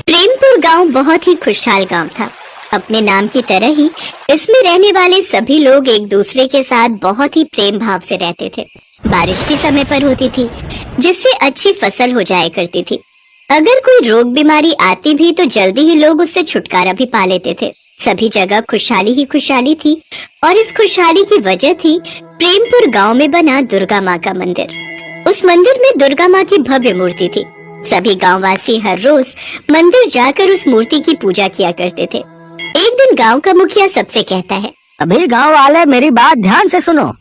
प्रेमपुर गांव बहुत ही खुशहाल गांव था। अपने नाम की तरह ही इसमें रहने वाले सभी लोग एक दूसरे के साथ बहुत ही प्रेम भाव से रहते थे। बारिश भी समय पर होती थी, जिससे अच्छी फसल हो जाया करती थी। अगर कोई रोग बीमारी आती भी तो जल्दी ही लोग उससे छुटकारा भी पा लेते थे। सभी जगह खुशहाली ही खुशहाली थी और इस खुशहाली की वजह थी प्रेमपुर गांव में बना दुर्गा माँ का मंदिर। उस मंदिर में दुर्गा माँ की भव्य मूर्ति थी। सभी गांववासी हर रोज मंदिर जाकर उस मूर्ति की पूजा किया करते थे। एक दिन गांव का मुखिया सबसे कहता है, अभी गांव वाले मेरी बात ध्यान से सुनो।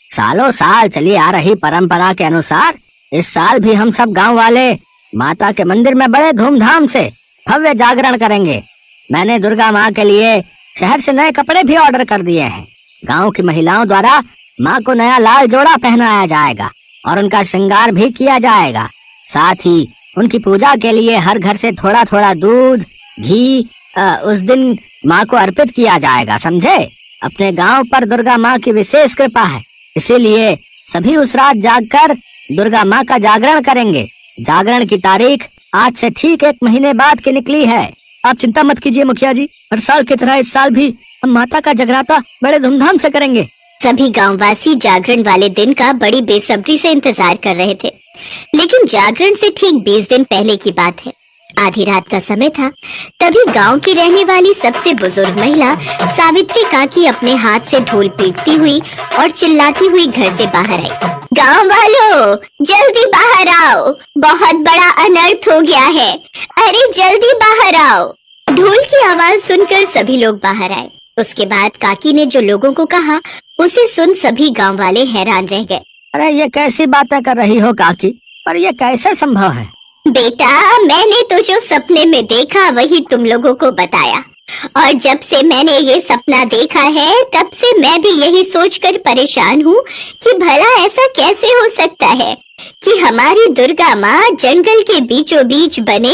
सालों साल चली आ रही परंपरा के अनुसार इस साल भी हम सब गांव वाले माता के मंदिर में बड़े धूमधाम से भव्य जागरण करेंगे। मैंने दुर्गा माँ के लिए शहर से नए कपड़े भी ऑर्डर कर दिए हैं। गांव की महिलाओं द्वारा माँ को नया लाल जोड़ा पहनाया जाएगा और उनका श्रृंगार भी किया जाएगा। साथ ही उनकी पूजा के लिए हर घर से थोड़ा थोड़ा दूध घी उस दिन माँ को अर्पित किया जाएगा, समझे? अपने गांव पर दुर्गा माँ की विशेष कृपा है, इसीलिए सभी उस रात जागकर दुर्गा माँ का जागरण करेंगे। जागरण की तारीख आज से ठीक 1 महीने बाद की निकली है। आप चिंता मत कीजिए मुखिया जी, हर साल की तरह इस साल भी हम माता का जगराता बड़े धूमधाम से करेंगे। सभी गांववासी जागरण वाले दिन का बड़ी बेसब्री से इंतजार कर रहे थे। लेकिन जागरण से ठीक 20 दिन पहले की बात है। आधी रात का समय था। तभी गांव की रहने वाली सबसे बुजुर्ग महिला सावित्री काकी अपने हाथ से ढोल पीटती हुई और चिल्लाती हुई घर से बाहर आई। गांव वालों, जल्दी बाहर आओ, बहुत बड़ा अनर्थ हो गया है। अरे जल्दी बाहर आओ। ढोल की आवाज सुनकर सभी लोग बाहर आए। उसके बाद काकी ने जो लोगों को कहा उसे सुन सभी गांव वाले हैरान रह गए। अरे ये कैसी बातें कर रही हो काकी, पर ये कैसे संभव है? बेटा, मैंने तो जो सपने में देखा वही तुम लोगों को बताया, और जब से मैंने ये सपना देखा है तब से मैं भी यही सोचकर परेशान हूँ कि भला ऐसा कैसे हो सकता है कि हमारी दुर्गा माँ जंगल के बीचों बीच बने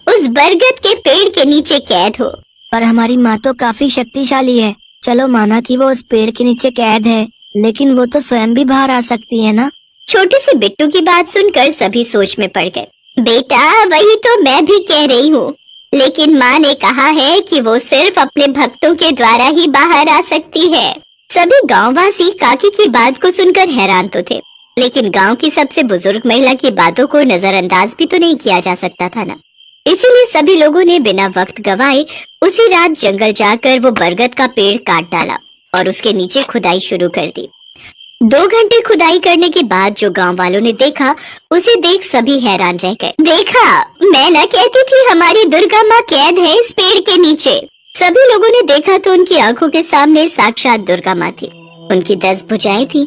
उस बरगद के पेड़ के नीचे कैद हो। पर हमारी माँ तो काफी शक्तिशाली है। चलो माना कि वो उस पेड़ के नीचे कैद है, लेकिन वो तो स्वयं भी बाहर आ सकती है ना? छोटे से बिट्टू की बात सुनकर सभी सोच में पड़ गए। बेटा, वही तो मैं भी कह रही हूँ, लेकिन माँ ने कहा है कि वो सिर्फ अपने भक्तों के द्वारा ही बाहर आ सकती है। सभी गांववासी काकी की बात को सुनकर हैरान तो थे, लेकिन गांव की सबसे बुजुर्ग महिला की बातों को नजरअंदाज भी तो नहीं किया जा सकता था ना। इसीलिए सभी लोगों ने बिना वक्त गवाए उसी रात जंगल जाकर वो बरगद का पेड़ काट डाला और उसके नीचे खुदाई शुरू कर दी। 2 घंटे खुदाई करने के बाद जो गांव वालों ने देखा उसे देख सभी हैरान रह गए। देखा, मैं न कहती थी हमारी दुर्गा माँ कैद है इस पेड़ के नीचे। सभी लोगों ने देखा तो उनकी आंखों के सामने साक्षात दुर्गा माँ थी। उनकी 10 भुजाएं थी।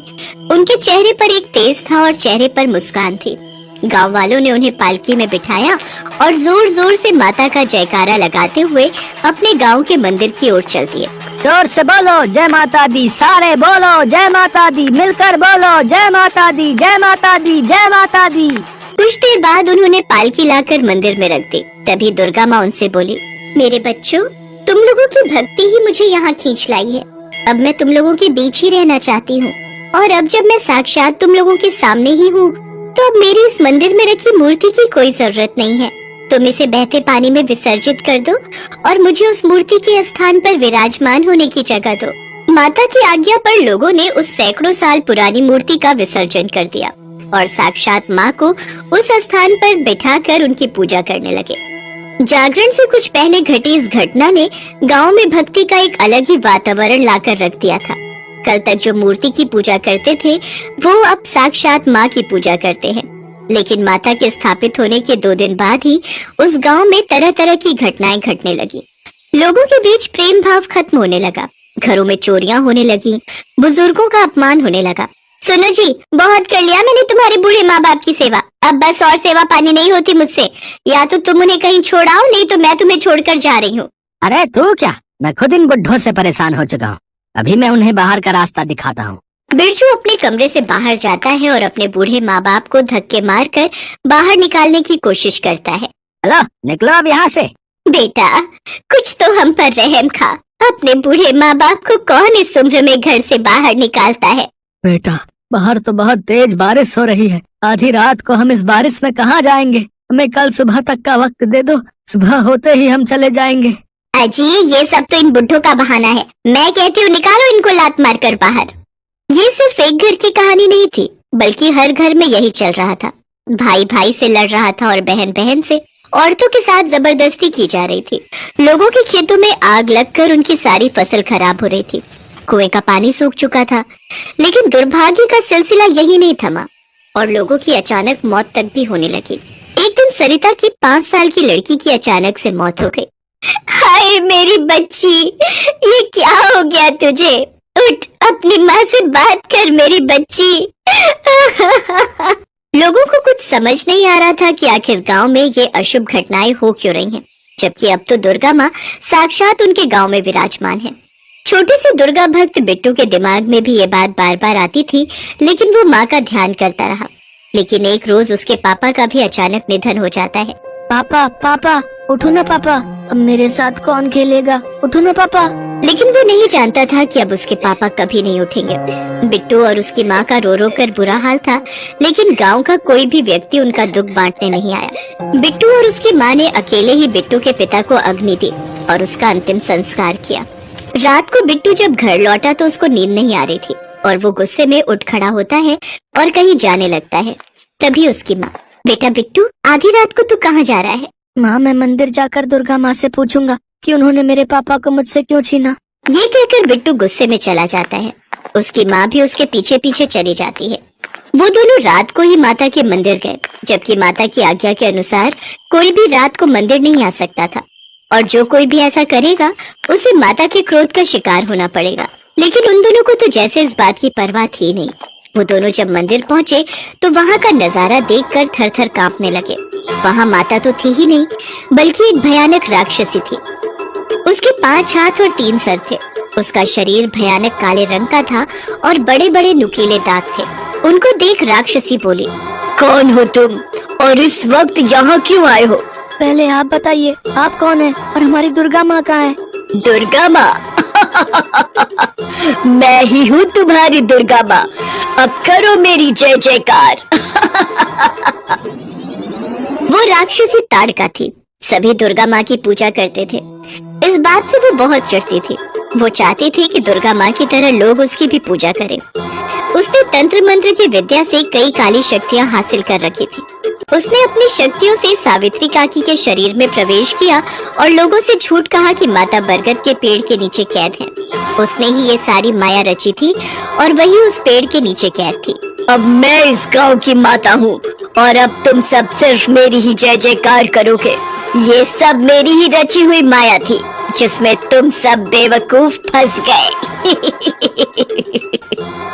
उनके चेहरे पर एक तेज था और चेहरे पर मुस्कान थी। गांव वालों ने उन्हें पालकी में बिठाया और जोर जोर से माता का जयकारा लगाते हुए अपने गांव के मंदिर की ओर चल दिए। जोर से बोलो जय माता दी, सारे बोलो जय माता दी, मिलकर बोलो जय माता दी, जय माता दी, जय माता दी। कुछ देर बाद उन्होंने पालकी लाकर मंदिर में रख दी। तभी दुर्गा माँ उनसे बोली, मेरे बच्चों, तुम लोगों की भक्ति ही मुझे यहाँ खींच लाई है। अब मैं तुम लोगों के बीच ही रहना चाहती हूँ, और अब जब मैं साक्षात तुम लोगों के सामने ही हूँ तो अब मेरी इस मंदिर में रखी मूर्ति की कोई जरूरत नहीं है। तुम इसे बहते पानी में विसर्जित कर दो और मुझे उस मूर्ति के स्थान पर विराजमान होने की जगह दो। माता की आज्ञा पर लोगों ने उस सैकड़ों साल पुरानी मूर्ति का विसर्जन कर दिया और साक्षात माँ को उस स्थान पर बिठाकर उनकी पूजा करने लगे। जागरण से कुछ पहले घटी इस घटना ने गांव में भक्ति का एक अलग ही वातावरण लाकर रख दिया था। कल तक जो मूर्ति की पूजा करते थे वो अब साक्षात माँ की पूजा करते हैं। लेकिन माता के स्थापित होने के 2 दिन बाद ही उस गांव में तरह तरह की घटनाएं घटने लगी। लोगों के बीच प्रेम भाव खत्म होने लगा, घरों में चोरियां होने लगी, बुजुर्गों का अपमान होने लगा। सुनो जी, बहुत कर लिया मैंने तुम्हारे बूढ़े माँ बाप की सेवा, अब बस और सेवा पानी नहीं होती मुझसे। या तो तुम उन्हें कहीं छोड़ाओ, नहीं तो मैं तुम्हें छोड़कर जा रही हूँ। अरे तू क्या, मैं खुद इन बुड्ढों से परेशान हो चुका हूँ। अभी मैं उन्हें बाहर का रास्ता दिखाता हूँ। बिरजू अपने कमरे से बाहर जाता है और अपने बूढ़े माँ बाप को धक्के मारकर बाहर निकालने की कोशिश करता है। चलो निकलो अब यहाँ से। बेटा, कुछ तो हम पर रहम खा। अपने बूढ़े माँ बाप को कौन इस उम्र में घर से बाहर निकालता है? बेटा, बाहर तो बहुत तेज बारिश हो रही है। आधी रात को हम इस बारिश में कहाँ जाएंगे? हमें कल सुबह तक का वक्त दे दो, सुबह होते ही हम चले जाएंगे। अजी, ये सब तो इन बुड्ढों का बहाना है। मैं कहती हूँ निकालो इनको लात मार कर बाहर। ये सिर्फ एक घर की कहानी नहीं थी, बल्कि हर घर में यही चल रहा था। भाई भाई से लड़ रहा था और बहन बहन से। औरतों के साथ जबरदस्ती की जा रही थी। लोगों के खेतों में आग लगकर उनकी सारी फसल खराब हो रही थी। कुएं का पानी सूख चुका था, लेकिन दुर्भाग्य का सिलसिला यही नहीं थमा और लोगों की अचानक मौत तक भी होने लगी। एक दिन सरिता की 5 साल की लड़की की अचानक से मौत हो गई। हाय मेरी बच्ची, ये क्या हो गया तुझे? उठ, अपनी माँ से बात कर मेरी बच्ची। लोगों को कुछ समझ नहीं आ रहा था कि आखिर गांव में ये अशुभ घटनाएं हो क्यों रही हैं, जबकि अब तो दुर्गा माँ साक्षात उनके गांव में विराजमान है। छोटे से दुर्गा भक्त बिट्टू के दिमाग में भी ये बात बार बार आती थी, लेकिन वो माँ का ध्यान करता रहा। लेकिन एक रोज उसके पापा का भी अचानक निधन हो जाता है। पापा, पापा, उठो ना पापा, अब मेरे साथ कौन खेलेगा? उठो ना पापा। लेकिन वो नहीं जानता था कि अब उसके पापा कभी नहीं उठेंगे। बिट्टू और उसकी माँ का रो रो कर बुरा हाल था, लेकिन गांव का कोई भी व्यक्ति उनका दुख बांटने नहीं आया। बिट्टू और उसकी माँ ने अकेले ही बिट्टू के पिता को अग्नि दी और उसका अंतिम संस्कार किया। रात को बिट्टू जब घर लौटा तो उसको नींद नहीं आ रही थी और वो गुस्से में उठ खड़ा होता है और कहीं जाने लगता है। तभी उसकी माँ, बेटा बिट्टू, आधी रात को तू कहाँ जा रहा है? माँ, मैं मंदिर जाकर दुर्गा माँ से पूछूंगा कि उन्होंने मेरे पापा को मुझसे क्यों छीना। ये कहकर बिट्टू गुस्से में चला जाता है। उसकी माँ भी उसके पीछे पीछे चली जाती है। वो दोनों रात को ही माता के मंदिर गए, जबकि माता की आज्ञा के अनुसार कोई भी रात को मंदिर नहीं आ सकता था और जो कोई भी ऐसा करेगा उसे माता के क्रोध का शिकार होना पड़ेगा। लेकिन उन दोनों को तो जैसे इस बात की परवाह थी नहीं। वो दोनों जब मंदिर पहुंचे तो वहाँ का नजारा देखकर थर थर कांपने लगे। वहाँ माता तो थी ही नहीं, बल्कि एक भयानक राक्षसी थी। उसके 5 हाथ और 3 सर थे। उसका शरीर भयानक काले रंग का था और बड़े बड़े नुकीले दांत थे। उनको देख राक्षसी बोली, कौन हो तुम और इस वक्त यहाँ क्यों आए हो? पहले आप बताइए, आप कौन है और हमारी दुर्गा माँ कहाँ है? दुर्गा माँ? मैं ही हूँ तुम्हारी दुर्गा माँ। अब करो मेरी जय जयकार। वो राक्षसी ताड़का थी। सभी दुर्गा माँ की पूजा करते थे। इस बात से वो बहुत चिढ़ती थी। वो चाहती थी कि दुर्गा माँ की तरह लोग उसकी भी पूजा करें। उसने तंत्र मंत्र की विद्या से कई काली शक्तियाँ हासिल कर रखी थी। उसने अपनी शक्तियों से सावित्री काकी के शरीर में प्रवेश किया और लोगों से झूठ कहा कि माता बरगद के पेड़ के नीचे कैद है। उसने ही ये सारी माया रची थी और वही उस पेड़ के नीचे कैद थी। अब मैं इस गांव की माता हूँ और अब तुम सब सिर्फ मेरी ही जय जयकार करोगे। ये सब मेरी ही रची हुई माया थी, जिसमें तुम सब बेवकूफ फंस गए।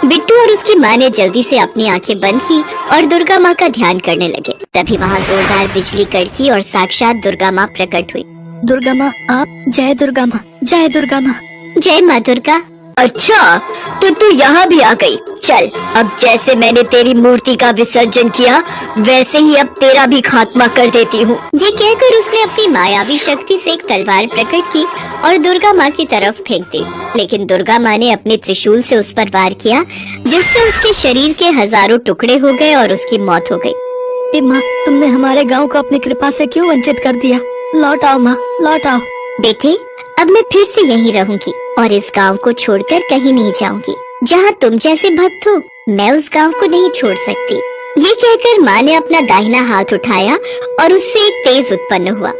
बिट्टू और उसकी माँ ने जल्दी से अपनी आंखें बंद की और दुर्गा माँ का ध्यान करने लगे। तभी वहाँ जोरदार बिजली कड़की और साक्षात दुर्गा माँ प्रकट हुई। दुर्गा माँ, आप जय दुर्गा माँ, जय दुर्गा माँ। जय माँ दुर्गा। अच्छा, तो तू यहाँ भी आ गई। चल, अब जैसे मैंने तेरी मूर्ति का विसर्जन किया, वैसे ही अब तेरा भी खात्मा कर देती हूँ। ये कहकर उसने अपनी मायावी शक्ति से एक तलवार प्रकट की और दुर्गा माँ की तरफ फेंक दी। लेकिन दुर्गा माँ ने अपने त्रिशूल से उस पर वार किया, जिससे उसके शरीर के हजारों टुकड़े हो गए और उसकी मौत हो गई। ए माँ, तुमने हमारे गाँव को अपनी कृपा से क्यों वंचित कर दिया? लौट आओ माँ, लौट आओ। बेटे, अब मैं फिर से यहीं रहूंगी और इस गांव को छोड़कर कहीं नहीं जाऊंगी। जहाँ तुम जैसे भक्त हो, मैं उस गांव को नहीं छोड़ सकती। ये कहकर माँ ने अपना दाहिना हाथ उठाया और उससे एक तेज उत्पन्न हुआ।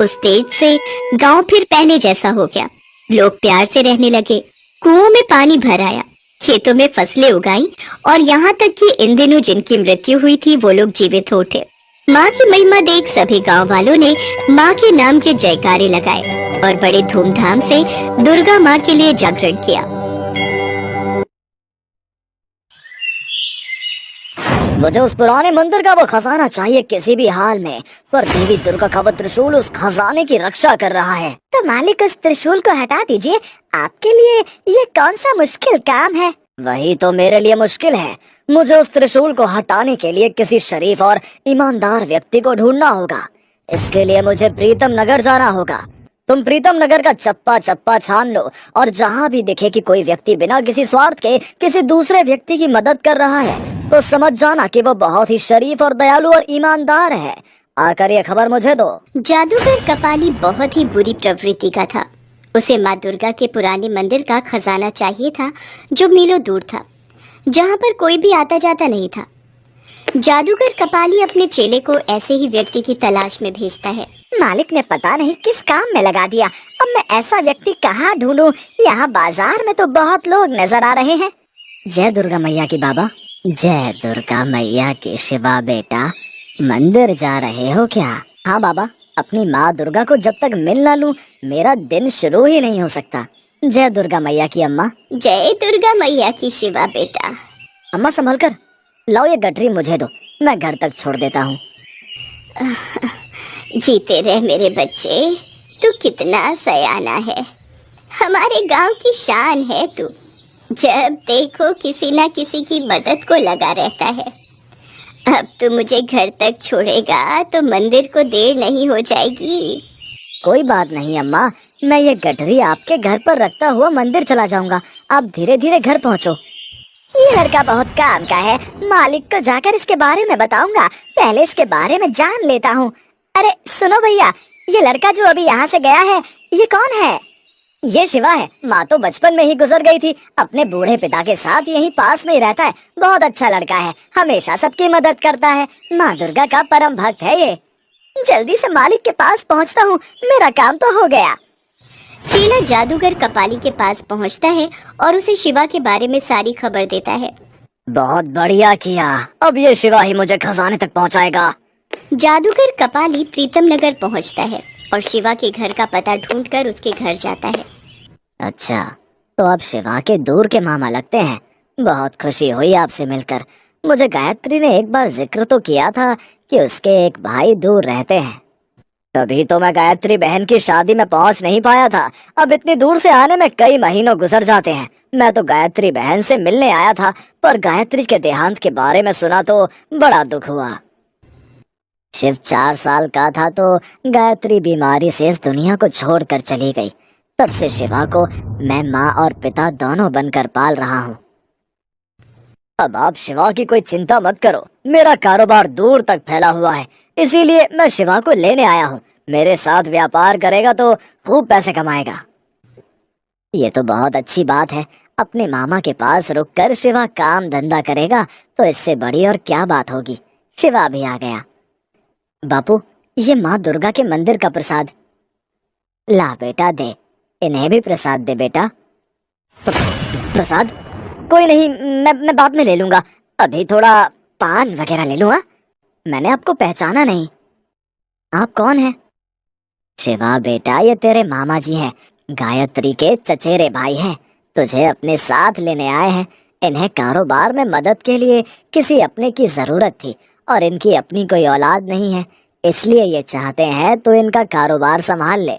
उस तेज से गांव फिर पहले जैसा हो गया। लोग प्यार से रहने लगे। कुओं में पानी भर आया, खेतों में फसलें उगाई और यहाँ तक कि इन दिनों जिनकी मृत्यु हुई थी वो लोग जीवित हो उठे। माँ की महिमा देख सभी गांव वालों ने माँ के नाम के जयकारे लगाए और बड़े धूमधाम से दुर्गा माँ के लिए जागरण किया। मुझे उस पुराने मंदिर का वो खजाना चाहिए किसी भी हाल में, पर देवी दुर्गा का वो त्रिशूल उस खजाने की रक्षा कर रहा है। तो मालिक, उस त्रिशूल को हटा दीजिए। आपके लिए ये कौन सा मुश्किल काम है? वही तो मेरे लिए मुश्किल है। मुझे उस त्रिशूल को हटाने के लिए किसी शरीफ और ईमानदार व्यक्ति को ढूंढना होगा। इसके लिए मुझे प्रीतम नगर जाना होगा। तुम प्रीतम नगर का चप्पा चप्पा छान लो और जहाँ भी दिखे कि कोई व्यक्ति बिना किसी स्वार्थ के किसी दूसरे व्यक्ति की मदद कर रहा है तो समझ जाना कि वो बहुत ही शरीफ और दयालु और ईमानदार है। आकर ये खबर मुझे दो। जादूगर कपाली बहुत ही बुरी प्रवृत्ति का था। उसे माँ दुर्गा के पुराने मंदिर का खजाना चाहिए था जो मीलों दूर था, जहाँ पर कोई भी आता जाता नहीं था। जादूगर कपाली अपने चेले को ऐसे ही व्यक्ति की तलाश में भेजता है। मालिक ने पता नहीं किस काम में लगा दिया। अब मैं ऐसा व्यक्ति कहाँ ढूंढूं? यहाँ बाजार में तो बहुत लोग नजर आ रहे हैं। जय दुर्गा मैया की बाबा। जय दुर्गा मैया की शिवा बेटा, मंदिर जा रहे हो क्या? हाँ बाबा, अपनी माँ दुर्गा को जब तक मिल ना लूं मेरा दिन शुरू ही नहीं हो सकता। जय दुर्गा मैया की अम्मा। जय दुर्गा मैया की शिवा बेटा। अम्मा संभल कर, लाओ ये गठरी मुझे दो, मैं घर तक छोड़ देता हूँ। जीते रहे मेरे बच्चे, तू कितना सयाना है। हमारे गांव की शान है तू। जब देखो किसी ना किसी की मदद को लगा रहता है। अब तू मुझे घर तक छोड़ेगा तो मंदिर को देर नहीं हो जाएगी। कोई बात नहीं अम्मा, मैं ये गठरी आपके घर पर रखता हुआ मंदिर चला जाऊंगा। आप धीरे धीरे घर पहुँचो। ये लड़का बहुत काम का है, मालिक को जाकर इसके बारे में बताऊंगा। पहले इसके बारे में जान लेता हूँ। अरे सुनो भैया, ये लड़का जो अभी यहाँ से गया है, ये कौन है? ये शिवा है। माँ तो बचपन में ही गुजर गई थी। अपने बूढ़े पिता के साथ यहीं पास में ही रहता है। बहुत अच्छा लड़का है, हमेशा सबकी मदद करता है। माँ दुर्गा का परम भक्त है ये। जल्दी से मालिक के पास पहुँचता हूँ, मेरा काम तो हो गया। चेला जादूगर कपाली के पास पहुँचता है और उसे शिवा के बारे में सारी खबर देता है। बहुत बढ़िया किया, अब ये शिवा ही मुझे खजाने तक पहुँचाएगा। जादूगर कपाली प्रीतम नगर पहुँचता है और शिवा के घर का पता ढूंढकर उसके घर जाता है। अच्छा, तो अब शिवा के दूर के मामा लगते हैं। बहुत खुशी हुई आपसे मिलकर। मुझे गायत्री ने एक बार जिक्र तो किया था कि उसके एक भाई दूर रहते हैं। तभी तो मैं गायत्री बहन की शादी में पहुंच नहीं पाया था। अब इतनी दूर से आने में कई महीनों गुजर जाते हैं। मैं तो गायत्री बहन से मिलने आया था, पर गायत्री के देहांत के बारे में सुना तो बड़ा दुख हुआ। शिव 4 साल का था तो गायत्री बीमारी से इस दुनिया को छोड़कर चली गई। तब से शिवा को मैं माँ और पिता दोनों बनकर पाल रहा हूँ। अब आप शिवा की कोई चिंता मत करो। मेरा कारोबार दूर तक फैला हुआ है, इसीलिए मैं शिवा को लेने आया हूँ। मेरे साथ व्यापार करेगा तो खूब पैसे कमाएगा। ये तो बहुत अच्छी बात है। अपने मामा के पास रुककर शिवा काम धंधा करेगा तो इससे बड़ी और क्या बात होगी। शिवा भी आ गया। बापू, ये माँ दुर्गा के मंदिर का प्रसाद। ला बेटा दे, इन्हें भी प्रसाद दे बेटा। प्रसाद? कोई नहीं, मैं बाद में ले लूंगा। अभी थोड़ा पान वगैरह ले लूँ। मैंने आपको पहचाना नहीं। आप कौन हैं? शिवा बेटा, ये तेरे मामा जी हैं, गायत्री के चचेरे भाई हैं। तुझे अपने साथ लेने आए हैं। इन्हें कारोबार में मदद के लिए किसी अपने की जरूरत थी और इनकी अपनी कोई औलाद नहीं है, इसलिए ये चाहते हैं तो इनका कारोबार संभाल ले।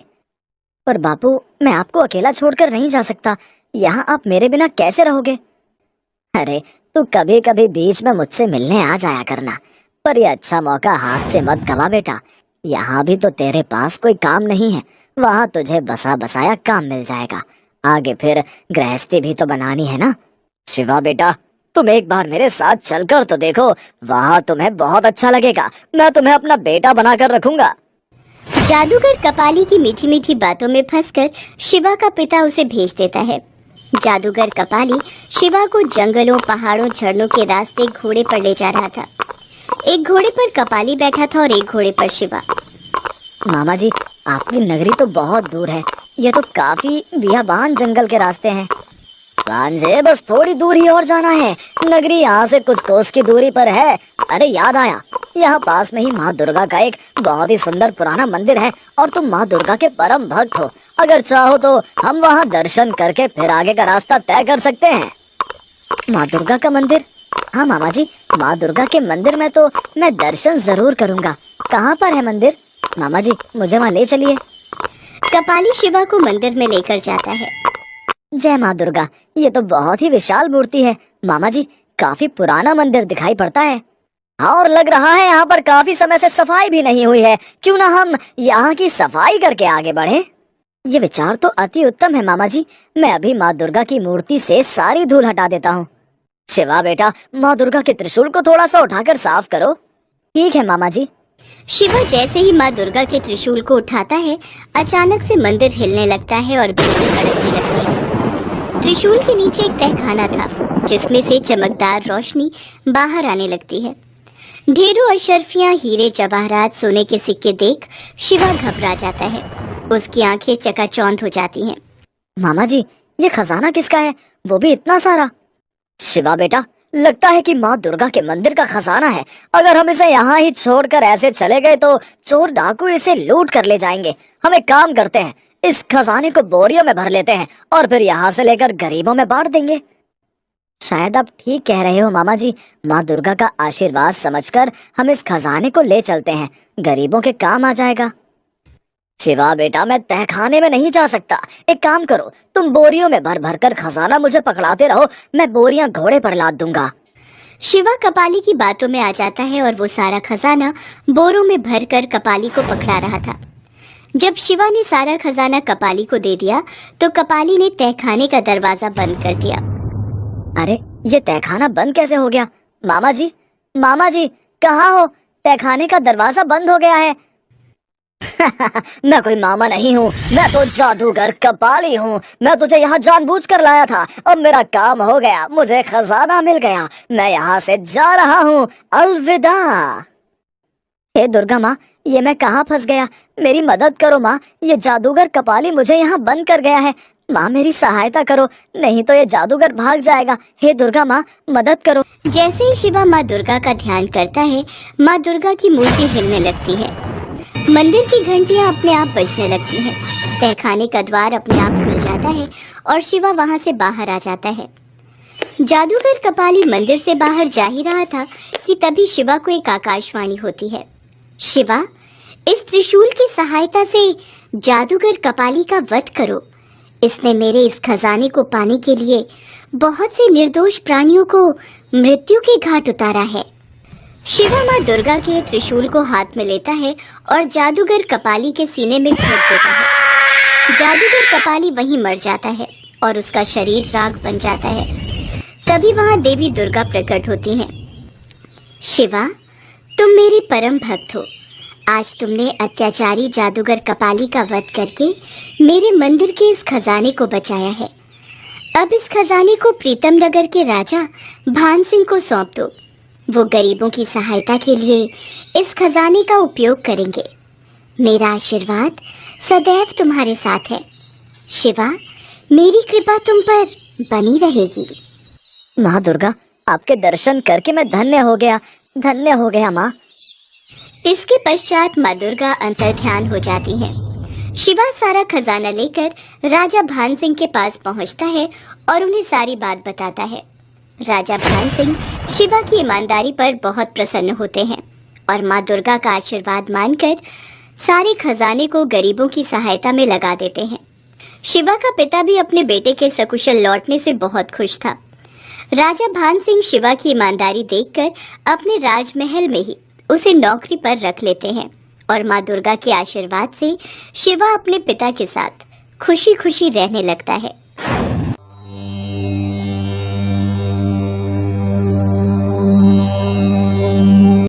पर बापू, मैं आपको अकेला छोड़कर नहीं जा सकता। यहाँ आप मेरे बिना कैसे रहोगे? अरे तू कभी कभी बीच में मुझसे मिलने आ जाया करना, पर यह अच्छा मौका हाथ से मत गवा बेटा। यहाँ भी तो तेरे पास कोई काम नहीं है, वहाँ तुझे बसा बसाया काम मिल जाएगा। आगे फिर गृहस्थी भी तो बनानी है ना। शिवा बेटा, तुम एक बार मेरे साथ चलकर तो देखो, वहाँ तुम्हें बहुत अच्छा लगेगा। मैं तुम्हें अपना बेटा बनाकर रखूंगा। जादूगर कपाली की मीठी मीठी बातों में फंसकर शिवा का पिता उसे भेज देता है। जादूगर कपाली शिवा को जंगलों, पहाड़ों, झरनों के रास्ते घोड़े पर ले जा रहा था। एक घोड़े पर कपाली बैठा था और एक घोड़े पर शिवा। मामा जी, आपकी नगरी तो बहुत दूर है। ये तो काफी बियाबान जंगल के रास्ते हैं। भांजे, बस थोड़ी दूर ही और जाना है। नगरी यहाँ से कुछ कोस की दूरी पर है। अरे याद आया, यहाँ पास में ही माँ दुर्गा का एक बहुत ही सुंदर पुराना मंदिर है और तुम माँ दुर्गा के परम भक्त हो। अगर चाहो तो हम वहाँ दर्शन करके फिर आगे का रास्ता तय कर सकते हैं। माँ दुर्गा का मंदिर? हाँ मामा जी, माँ दुर्गा के मंदिर में तो मैं दर्शन जरूर करूँगा। कहाँ पर है मंदिर? मामा जी, मुझे वहाँ ले चलिए। कपाली शिवा को मंदिर में लेकर जाता है। जय माँ दुर्गा। ये तो बहुत ही विशाल मूर्ति है मामा जी, काफी पुराना मंदिर दिखाई पड़ता है। और लग रहा है यहाँ पर काफी समय से सफाई भी नहीं हुई है, क्यों ना हम यहाँ की सफाई करके आगे बढ़े। ये विचार तो अति उत्तम है मामा जी, मैं अभी माँ दुर्गा की मूर्ति से सारी धूल हटा देता हूँ। शिवा बेटा, माँ दुर्गा के त्रिशूल को थोड़ा सा उठाकर साफ करो। ठीक है मामा जी। शिवा जैसे ही माँ दुर्गा के त्रिशूल को उठाता है, अचानक से मंदिर हिलने लगता है और बिजली कड़कने लगती है। त्रिशूल के नीचे एक तहखाना था, जिसमें से चमकदार रोशनी बाहर आने लगती है। ढेरों अशर्फियां, हीरे जवाहरात, सोने के सिक्के देख शिवा घबरा जाता है। उसकी आंखें चकाचौंध हो जाती हैं। मामा जी, ये खजाना किसका है, वो भी इतना सारा? शिवा बेटा, लगता है कि माँ दुर्गा के मंदिर का खजाना है। अगर हम इसे यहाँ ही छोड़कर ऐसे चले गए तो चोर डाकू इसे लूट कर ले जाएंगे। हम एक काम करते हैं, इस खजाने को बोरियों में भर लेते हैं और फिर यहाँ से लेकर गरीबों में बांट देंगे। शायद आप ठीक कह रहे हो मामा जी, माँ दुर्गा का आशीर्वाद समझकर हम इस खजाने को ले चलते हैं, गरीबों के काम आ जाएगा। शिवा बेटा, मैं तहखाने में नहीं जा सकता। एक काम करो, तुम बोरियों में भर भर कर खजाना मुझे पकड़ाते रहो, मैं बोरियां घोड़े पर लाद दूंगा। शिवा कपाली की बातों में आ जाता है और वो सारा खजाना बोरों में भरकर कपाली को पकड़ा रहा था। जब शिवा ने सारा खजाना कपाली को दे दिया तो कपाली ने तहखाने का दरवाजा बंद कर दिया। अरे, ये तहखाना बंद कैसे हो गया? मामा जी, मामा जी, कहाँ हो? तहखाने का दरवाजा बंद हो गया है। मैं कोई मामा नहीं हूँ, मैं तो जादूगर कपाली हूँ। मैं तुझे यहाँ जानबूझकर लाया था, अब मेरा काम हो गया, मुझे खजाना मिल गया, मैं यहाँ से जा रहा हूँ, अलविदा। हे दुर्गा माँ, ये मैं कहाँ फंस गया, मेरी मदद करो माँ, ये जादूगर कपाली मुझे यहाँ बंद कर गया है। माँ, मेरी सहायता करो, नहीं तो ये जादूगर भाग जाएगा। हे दुर्गा माँ, मदद करो। जैसे ही शिवा माँ दुर्गा का ध्यान करता है, माँ दुर्गा की मूर्ति हिलने लगती है। मंदिर की घंटियां अपने आप बजने लगती हैं। तहखाने का द्वार अपने आप खुल जाता है और शिवा वहां से बाहर आ जाता है। जादूगर कपाली मंदिर से बाहर जा ही रहा था कि तभी शिवा को एक आकाशवाणी होती है। शिवा, इस त्रिशूल की सहायता से जादूगर कपाली का वध करो। इसने मेरे इस खजाने को पाने के लिए बहुत से निर्दोष प्राणियों को मृत्यु के घाट उतारा है। शिवा माँ दुर्गा के त्रिशूल को हाथ में लेता है और जादूगर कपाली के सीने में घोंप देता है। जादूगर कपाली वहीं मर जाता है और उसका शरीर राख बन जाता है। तभी वहाँ देवी दुर्गा प्रकट होती हैं। शिवा, तुम मेरे परम भक्त हो। आज तुमने अत्याचारी जादूगर कपाली का वध करके मेरे मंदिर के इस खजाने को बचाया है। अब इस खजाने को प्रीतम नगर के राजा भान सिंह को सौंप दो। वो गरीबों की सहायता के लिए इस खजाने का उपयोग करेंगे। मेरा आशीर्वाद सदैव तुम्हारे साथ है। शिवा, मेरी कृपा तुम पर बनी रहेगी। माँ दुर्गा, आपके दर्शन करके मैं धन्य हो गया माँ। इसके पश्चात माँ दुर्गा अंतर्ध्यान हो जाती हैं। शिवा सारा खजाना लेकर राजा भान सिंह के पास पहुंचता है और उन्हें सारी बात बताता है। राजा भान सिंह शिवा की ईमानदारी पर बहुत प्रसन्न होते हैं और माँ दुर्गा का आशीर्वाद मानकर सारे खजाने को गरीबों की सहायता में लगा देते हैं। शिवा का पिता भी अपने बेटे के सकुशल लौटने से बहुत खुश था। राजा भान सिंह शिवा की ईमानदारी देखकर अपने राजमहल में ही उसे नौकरी पर रख लेते हैं और माँ दुर्गा के आशीर्वाद से शिवा अपने पिता के साथ खुशी खुशी रहने लगता है।